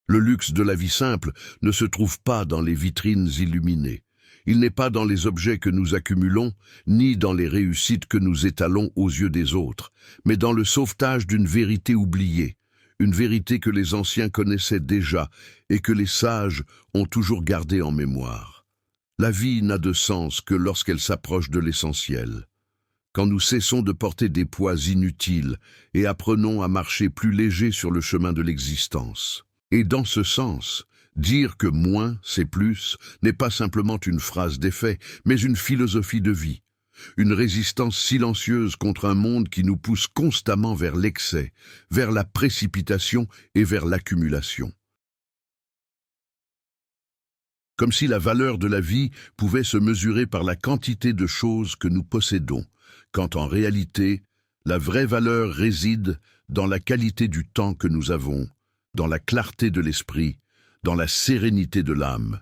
Le luxe de la vie simple ne se trouve pas dans les vitrines illuminées. Il n'est pas dans les objets que nous accumulons, ni dans les réussites que nous étalons aux yeux des autres, mais dans le sauvetage d'une vérité oubliée, une vérité que les anciens connaissaient déjà et que les sages ont toujours gardée en mémoire. La vie n'a de sens que lorsqu'elle s'approche de l'essentiel. Quand nous cessons de porter des poids inutiles et apprenons à marcher plus léger sur le chemin de l'existence. Et dans ce sens, dire que moins, c'est plus, n'est pas simplement une phrase d'effet, mais une philosophie de vie. Une résistance silencieuse contre un monde qui nous pousse constamment vers l'excès, vers la précipitation et vers l'accumulation. Comme si la valeur de la vie pouvait se mesurer par la quantité de choses que nous possédons, quand en réalité, la vraie valeur réside dans la qualité du temps que nous avons, dans la clarté de l'esprit, dans la sérénité de l'âme,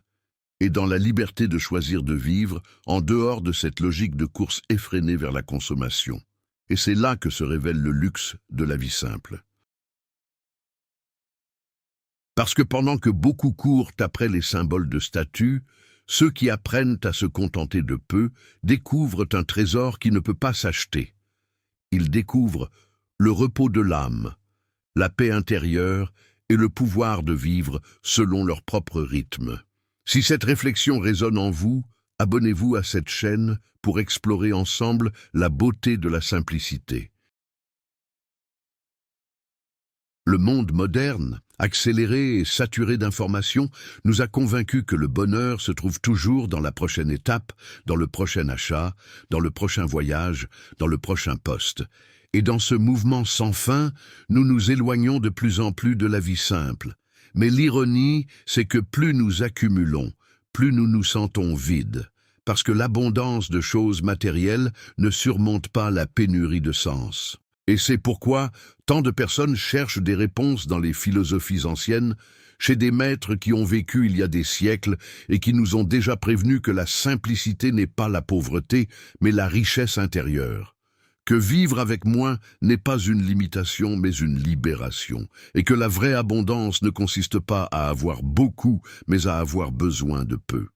et dans la liberté de choisir de vivre en dehors de cette logique de course effrénée vers la consommation. Et c'est là que se révèle le luxe de la vie simple. Parce que pendant que beaucoup courent après les symboles de statut, ceux qui apprennent à se contenter de peu découvrent un trésor qui ne peut pas s'acheter. Ils découvrent le repos de l'âme, la paix intérieure et le pouvoir de vivre selon leur propre rythme. Si cette réflexion résonne en vous, abonnez-vous à cette chaîne pour explorer ensemble la beauté de la simplicité. Le monde moderne, accéléré et saturé d'informations, nous a convaincus que le bonheur se trouve toujours dans la prochaine étape, dans le prochain achat, dans le prochain voyage, dans le prochain poste. Et dans ce mouvement sans fin, nous nous éloignons de plus en plus de la vie simple. Mais l'ironie, c'est que plus nous accumulons, plus nous nous sentons vides, parce que l'abondance de choses matérielles ne surmonte pas la pénurie de sens. Et c'est pourquoi tant de personnes cherchent des réponses dans les philosophies anciennes, chez des maîtres qui ont vécu il y a des siècles et qui nous ont déjà prévenus que la simplicité n'est pas la pauvreté, mais la richesse intérieure. Que vivre avec moins n'est pas une limitation, mais une libération, et que la vraie abondance ne consiste pas à avoir beaucoup, mais à avoir besoin de peu.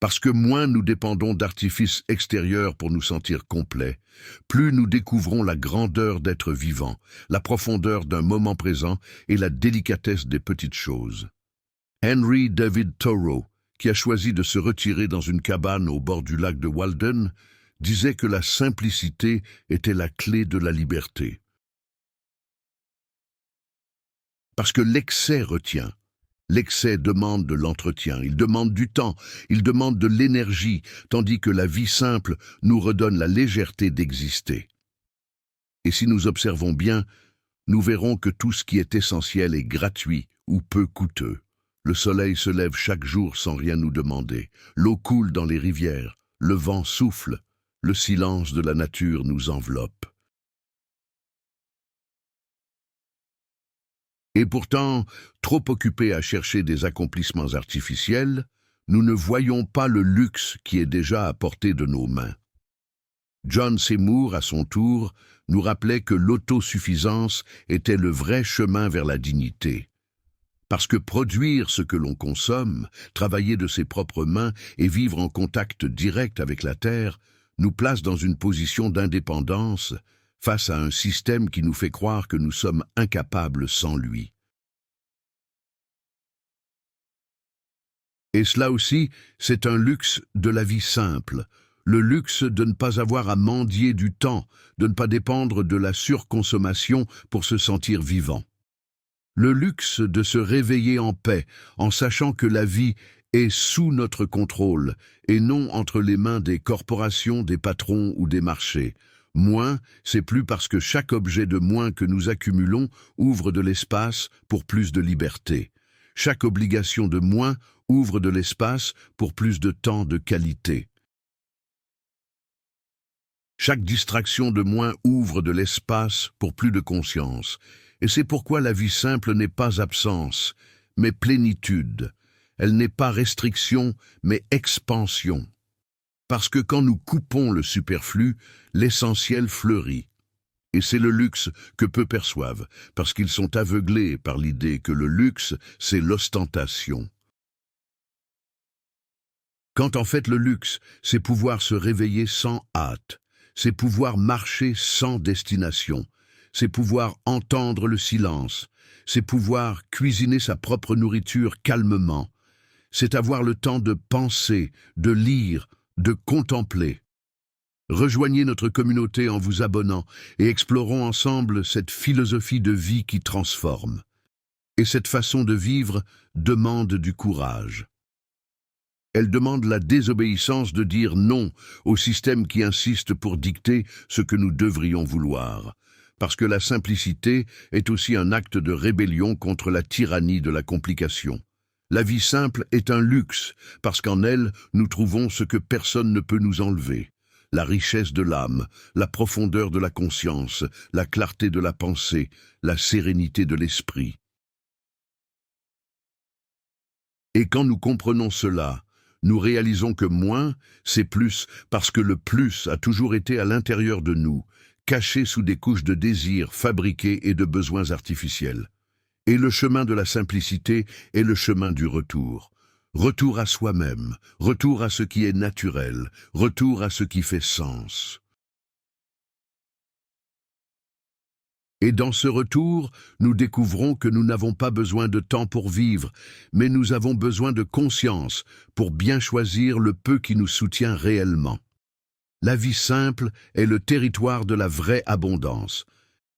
Parce que moins nous dépendons d'artifices extérieurs pour nous sentir complets, plus nous découvrons la grandeur d'être vivant, la profondeur d'un moment présent et la délicatesse des petites choses. Henry David Thoreau, qui a choisi de se retirer dans une cabane au bord du lac de Walden, disait que la simplicité était la clé de la liberté. Parce que l'excès retient. L'excès demande de l'entretien, il demande du temps, il demande de l'énergie, tandis que la vie simple nous redonne la légèreté d'exister. Et si nous observons bien, nous verrons que tout ce qui est essentiel est gratuit ou peu coûteux. Le soleil se lève chaque jour sans rien nous demander, l'eau coule dans les rivières, le vent souffle, le silence de la nature nous enveloppe. Et pourtant, trop occupés à chercher des accomplissements artificiels, nous ne voyons pas le luxe qui est déjà à portée de nos mains. John Seymour, à son tour, nous rappelait que l'autosuffisance était le vrai chemin vers la dignité. Parce que produire ce que l'on consomme, travailler de ses propres mains et vivre en contact direct avec la terre, nous place dans une position d'indépendance face à un système qui nous fait croire que nous sommes incapables sans lui. Et cela aussi, c'est un luxe de la vie simple, le luxe de ne pas avoir à mendier du temps, de ne pas dépendre de la surconsommation pour se sentir vivant. Le luxe de se réveiller en paix, en sachant que la vie est sous notre contrôle et non entre les mains des corporations, des patrons ou des marchés. Moins, c'est plus parce que chaque objet de moins que nous accumulons ouvre de l'espace pour plus de liberté. Chaque obligation de moins ouvre de l'espace pour plus de temps de qualité. Chaque distraction de moins ouvre de l'espace pour plus de conscience. Et c'est pourquoi la vie simple n'est pas absence, mais plénitude. Elle n'est pas restriction, mais expansion. Parce que quand nous coupons le superflu, l'essentiel fleurit. Et c'est le luxe que peu perçoivent, parce qu'ils sont aveuglés par l'idée que le luxe, c'est l'ostentation. Quand en fait le luxe, c'est pouvoir se réveiller sans hâte, c'est pouvoir marcher sans destination, c'est pouvoir entendre le silence, c'est pouvoir cuisiner sa propre nourriture calmement, c'est avoir le temps de penser, de lire, de contempler. Rejoignez notre communauté en vous abonnant et explorons ensemble cette philosophie de vie qui transforme. Et cette façon de vivre demande du courage. Elle demande la désobéissance de dire non au système qui insiste pour dicter ce que nous devrions vouloir. Parce que la simplicité est aussi un acte de rébellion contre la tyrannie de la complication. La vie simple est un luxe, parce qu'en elle, nous trouvons ce que personne ne peut nous enlever. La richesse de l'âme, la profondeur de la conscience, la clarté de la pensée, la sérénité de l'esprit. Et quand nous comprenons cela, nous réalisons que moins, c'est plus, parce que le plus a toujours été à l'intérieur de nous, caché sous des couches de désirs fabriqués et de besoins artificiels. Et le chemin de la simplicité est le chemin du retour. Retour à soi-même, retour à ce qui est naturel, retour à ce qui fait sens. Et dans ce retour, nous découvrons que nous n'avons pas besoin de temps pour vivre, mais nous avons besoin de conscience pour bien choisir le peu qui nous soutient réellement. La vie simple est le territoire de la vraie abondance.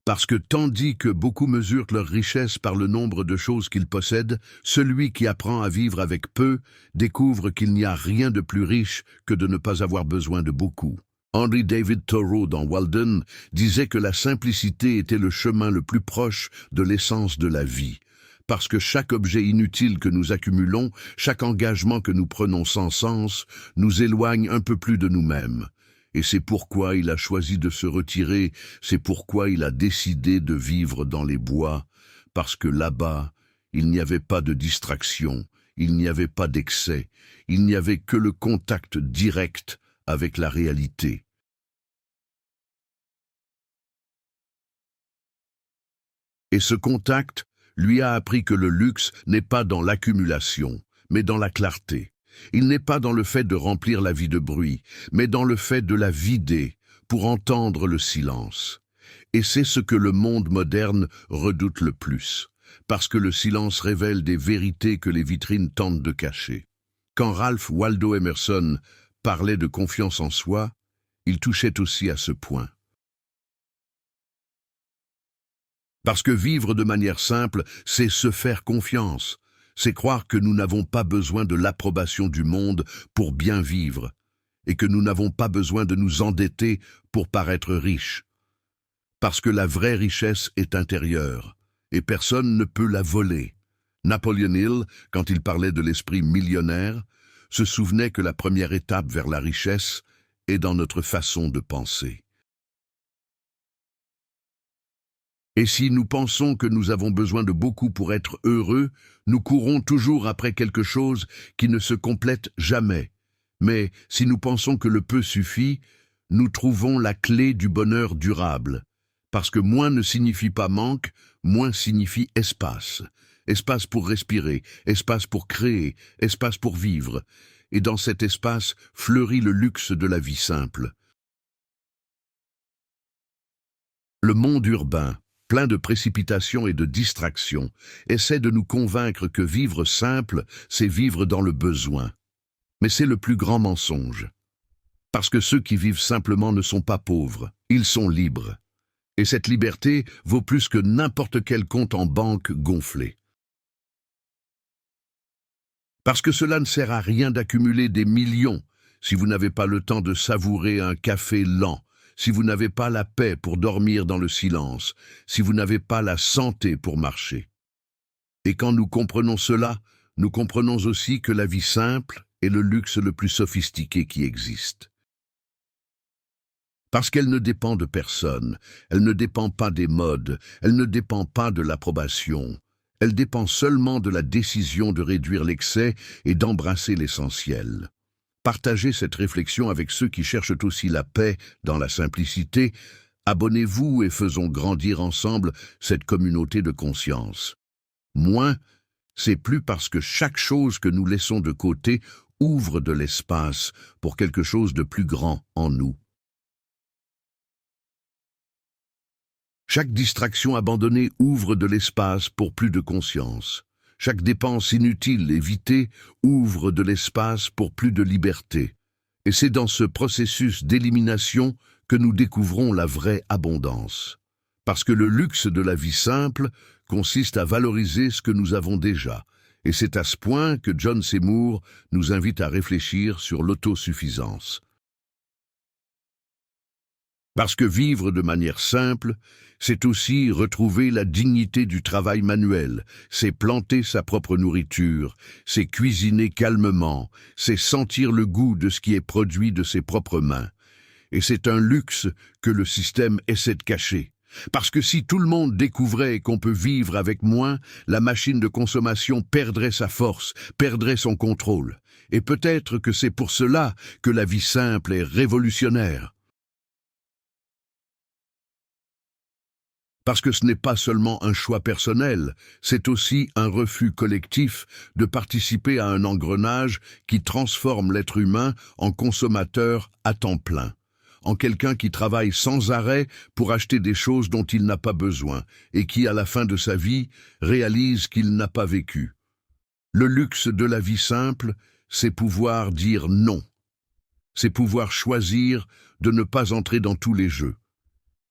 Parce que tandis que beaucoup mesurent leur richesse par le nombre de choses qu'ils possèdent, celui qui apprend à vivre avec peu découvre qu'il n'y a rien de plus riche que de ne pas avoir besoin de beaucoup. Henry David Thoreau dans Walden disait que la simplicité était le chemin le plus proche de l'essence de la vie. Parce que chaque objet inutile que nous accumulons, chaque engagement que nous prenons sans sens, nous éloigne un peu plus de nous-mêmes. Et c'est pourquoi il a choisi de se retirer, c'est pourquoi il a décidé de vivre dans les bois, parce que là-bas, il n'y avait pas de distraction, il n'y avait pas d'excès, il n'y avait que le contact direct avec la réalité. Et ce contact lui a appris que le luxe n'est pas dans l'accumulation, mais dans la clarté. Il n'est pas dans le fait de remplir la vie de bruit, mais dans le fait de la vider pour entendre le silence. Et c'est ce que le monde moderne redoute le plus, parce que le silence révèle des vérités que les vitrines tentent de cacher. Quand Ralph Waldo Emerson parlait de confiance en soi, il touchait aussi à ce point. Parce que vivre de manière simple, c'est se faire confiance. C'est croire que nous n'avons pas besoin de l'approbation du monde pour bien vivre, et que nous n'avons pas besoin de nous endetter pour paraître riches. Parce que la vraie richesse est intérieure, et personne ne peut la voler. Napoleon Hill, quand il parlait de l'esprit millionnaire, se souvenait que la première étape vers la richesse est dans notre façon de penser. Et si nous pensons que nous avons besoin de beaucoup pour être heureux, nous courons toujours après quelque chose qui ne se complète jamais. Mais si nous pensons que le peu suffit, nous trouvons la clé du bonheur durable. Parce que moins ne signifie pas manque, moins signifie espace. Espace pour respirer, espace pour créer, espace pour vivre. Et dans cet espace fleurit le luxe de la vie simple. Le monde urbain, plein de précipitations et de distractions, essaie de nous convaincre que vivre simple, c'est vivre dans le besoin. Mais c'est le plus grand mensonge. Parce que ceux qui vivent simplement ne sont pas pauvres, ils sont libres. Et cette liberté vaut plus que n'importe quel compte en banque gonflé. Parce que cela ne sert à rien d'accumuler des millions si vous n'avez pas le temps de savourer un café lent, si vous n'avez pas la paix pour dormir dans le silence, si vous n'avez pas la santé pour marcher. Et quand nous comprenons cela, nous comprenons aussi que la vie simple est le luxe le plus sophistiqué qui existe. Parce qu'elle ne dépend de personne, elle ne dépend pas des modes, elle ne dépend pas de l'approbation. Elle dépend seulement de la décision de réduire l'excès et d'embrasser l'essentiel. Partagez cette réflexion avec ceux qui cherchent aussi la paix dans la simplicité, Abonnez-vous et faisons grandir ensemble cette communauté de conscience. Moins, c'est plus parce que chaque chose que nous laissons de côté ouvre de l'espace pour quelque chose de plus grand en nous. Chaque distraction abandonnée ouvre de l'espace pour plus de conscience. Chaque dépense inutile évitée ouvre de l'espace pour plus de liberté. Et c'est dans ce processus d'élimination que nous découvrons la vraie abondance. Parce que le luxe de la vie simple consiste à valoriser ce que nous avons déjà. Et c'est à ce point que John Seymour nous invite à réfléchir sur l'autosuffisance. Parce que vivre de manière simple, c'est aussi retrouver la dignité du travail manuel, c'est planter sa propre nourriture, c'est cuisiner calmement, c'est sentir le goût de ce qui est produit de ses propres mains. Et c'est un luxe que le système essaie de cacher. Parce que si tout le monde découvrait qu'on peut vivre avec moins, la machine de consommation perdrait sa force, perdrait son contrôle. Et peut-être que c'est pour cela que la vie simple est révolutionnaire. Parce que ce n'est pas seulement un choix personnel, c'est aussi un refus collectif de participer à un engrenage qui transforme l'être humain en consommateur à temps plein, en quelqu'un qui travaille sans arrêt pour acheter des choses dont il n'a pas besoin et qui, à la fin de sa vie, réalise qu'il n'a pas vécu. Le luxe de la vie simple, c'est pouvoir dire non. C'est pouvoir choisir de ne pas entrer dans tous les jeux.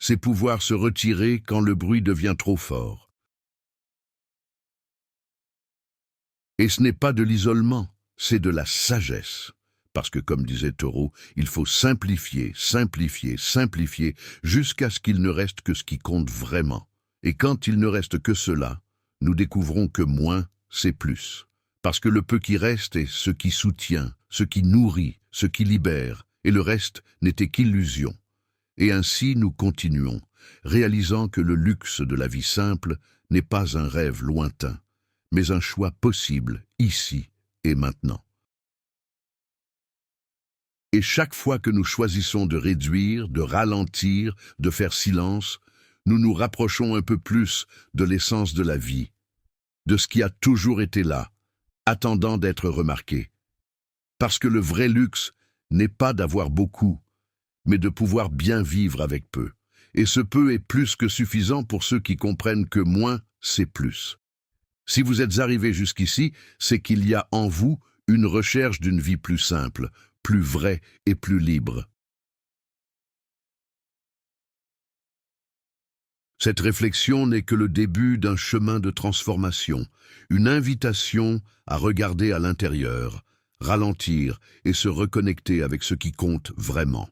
C'est pouvoir se retirer quand le bruit devient trop fort. Et ce n'est pas de l'isolement, c'est de la sagesse. Parce que, comme disait Thoreau, il faut simplifier, simplifier, simplifier, jusqu'à ce qu'il ne reste que ce qui compte vraiment. Et quand il ne reste que cela, nous découvrons que moins, c'est plus. Parce que le peu qui reste est ce qui soutient, ce qui nourrit, ce qui libère, et le reste n'était qu'illusion. Et ainsi nous continuons, réalisant que le luxe de la vie simple n'est pas un rêve lointain, mais un choix possible ici et maintenant. Et chaque fois que nous choisissons de réduire, de ralentir, de faire silence, nous nous rapprochons un peu plus de l'essence de la vie, de ce qui a toujours été là, attendant d'être remarqué. Parce que le vrai luxe n'est pas d'avoir beaucoup, mais de pouvoir bien vivre avec peu. Et ce peu est plus que suffisant pour ceux qui comprennent que moins, c'est plus. Si vous êtes arrivé jusqu'ici, c'est qu'il y a en vous une recherche d'une vie plus simple, plus vraie et plus libre. Cette réflexion n'est que le début d'un chemin de transformation, une invitation à regarder à l'intérieur, ralentir et se reconnecter avec ce qui compte vraiment.